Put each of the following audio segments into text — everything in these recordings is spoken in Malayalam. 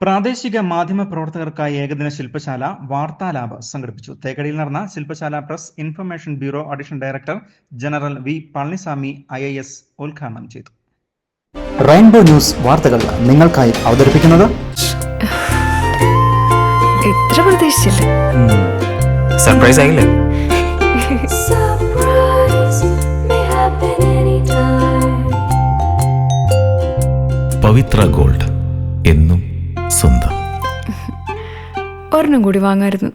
പ്രാദേശിക മാധ്യമ പ്രവർത്തകർക്കായി ഏകദിന ശില്പശാല വാർത്താലാബ് സംഘടിപ്പിച്ചു. തേക്കടിയിൽ നടന്ന ശില്പശാല press information bureau additional director general V Palaniswami IAS ഉദ്ഘാടനം ചെയ്തു. റെയിൻബോ ന്യൂസ് വാർത്തകൾ നിങ്ങൾക്കായി അവതരിപ്പിക്കുന്നത് ഇത്ര പ്രതീക്ഷിച്ചില്ല. സർപ്രൈസ് ആയില്ലേ? പവിത്ര ഗോൾഡ്, എന്നും സ്വന്തം. ഒരെണ്ണം കൂടി വാങ്ങായിരുന്നു.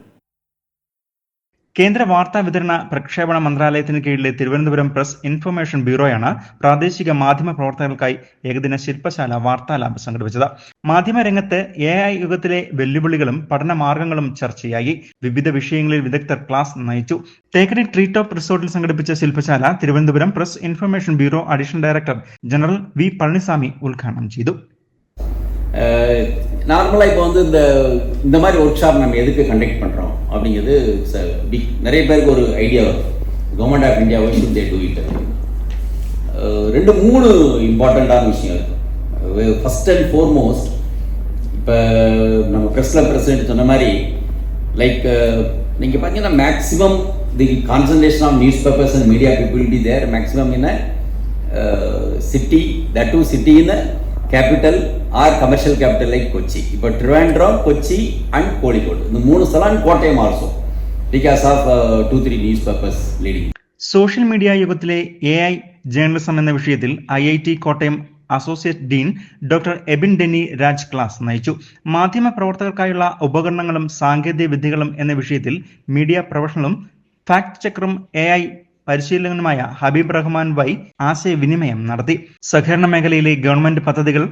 കേന്ദ്ര വാർത്താ വിതരണ പ്രക്ഷേപണ മന്ത്രാലയത്തിന് കീഴിലെ തിരുവനന്തപുരം പ്രസ് ഇൻഫർമേഷൻ ബ്യൂറോയാണ് പ്രാദേശിക മാധ്യമ പ്രവർത്തകർക്കായി ഏകദിന ശില്പശാല വാർത്താലാബ് സംഘടിപ്പിച്ചത്. മാധ്യമരംഗത്ത് AI യുഗത്തിലെ വെല്ലുവിളികളും പഠന മാർഗങ്ങളും ചർച്ചയായി. വിവിധ വിഷയങ്ങളിൽ വിദഗ്ധർ ക്ലാസ് നയിച്ചു. തേക്കടി ട്രീ ടോപ്പ് റിസോർട്ടിൽ സംഘടിപ്പിച്ച ശില്പശാല Thiruvananthapuram press information bureau additional director general V Palaniswami உദ്ഘാടനം ചെയ്തു. நார்மலாக இப்போ வந்து இந்த மாதிரி ஒர்க் ஷாப் நம்ம எதுக்கு கண்டக்ட் பண்ணுறோம் அப்படிங்கிறது நிறைய பேருக்கு ஒரு ஐடியா வரும். Government of India should they do it. 2-3 இம்பார்ட்டண்ட்டான விஷயம் இருக்குது. ஃபர்ஸ்ட் அண்ட் ஃபோர்மோஸ்ட், இப்போ நம்ம ப்ரெஸ் கிளப் பிரசிடென்ட் சொன்ன மாதிரி லைக் நீங்கள் பார்த்தீங்கன்னா maximum the concentration of news papers and media people be there maximum in city, that too city in capital or commercial capital like Kochi. But Trivandrum, Kochi and Kozhikode, the 3 സ്ഥലം Kottayam also because of 2-3 newspapers leading. Social media യുഗത്തിലെ AI ജേർണലിസം എന്ന വിഷയത്തിൽ IIT Kottayam associate dean doctor Abin Denny Raj class നയിച്ചു. മാധ്യമ പ്രവർത്തകർക്കായുള്ള ഉപകരണങ്ങളും സാങ്കേതിക വിദ്യകളും എന്ന വിഷയത്തിൽ മീഡിയ പ്രൊഫഷണലും ഫാക്ട് ചെക്കറും AI പരിശീലകനുമായ ഹബീബ് റഹ്മാൻ വൈ ആശയവിനിമയം നടത്തി. സഹകരണ മേഖലയിലെ ഗവൺമെന്റ് പദ്ധതികൾ,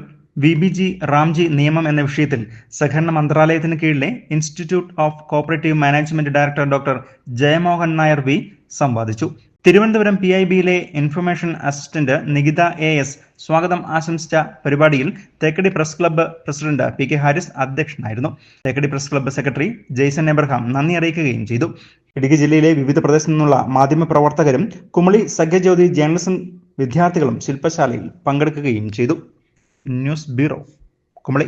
VBG റാംജി നിയമം എന്ന വിഷയത്തിൽ സഹകരണ മന്ത്രാലയത്തിന് കീഴിലെ institute of cooperative management director doctor Jayamohan Nair V സംവാദിച്ചു. തിരുവനന്തപുരം PIBയിലെ ഇൻഫർമേഷൻ അസിസ്റ്റന്റ് നികിത AS സ്വാഗതം ആശംസിച്ച പരിപാടിയിൽ Thekkady press club president PK Haris അധ്യക്ഷനായിരുന്നു. Thekkady press club secretary Jaison Abraham നന്ദി അറിയിക്കുകയും ചെയ്തു. ഇടുക്കി ജില്ലയിലെ വിവിധ പ്രദേശത്തു നിന്നുള്ള മാധ്യമ പ്രവർത്തകരും കുമളി സഖ്യജ്യോതി ജേർണലിസം വിദ്യാർത്ഥികളും ശില്പശാലയിൽ പങ്കെടുക്കുകയും ചെയ്തു. News bureau, Kumily.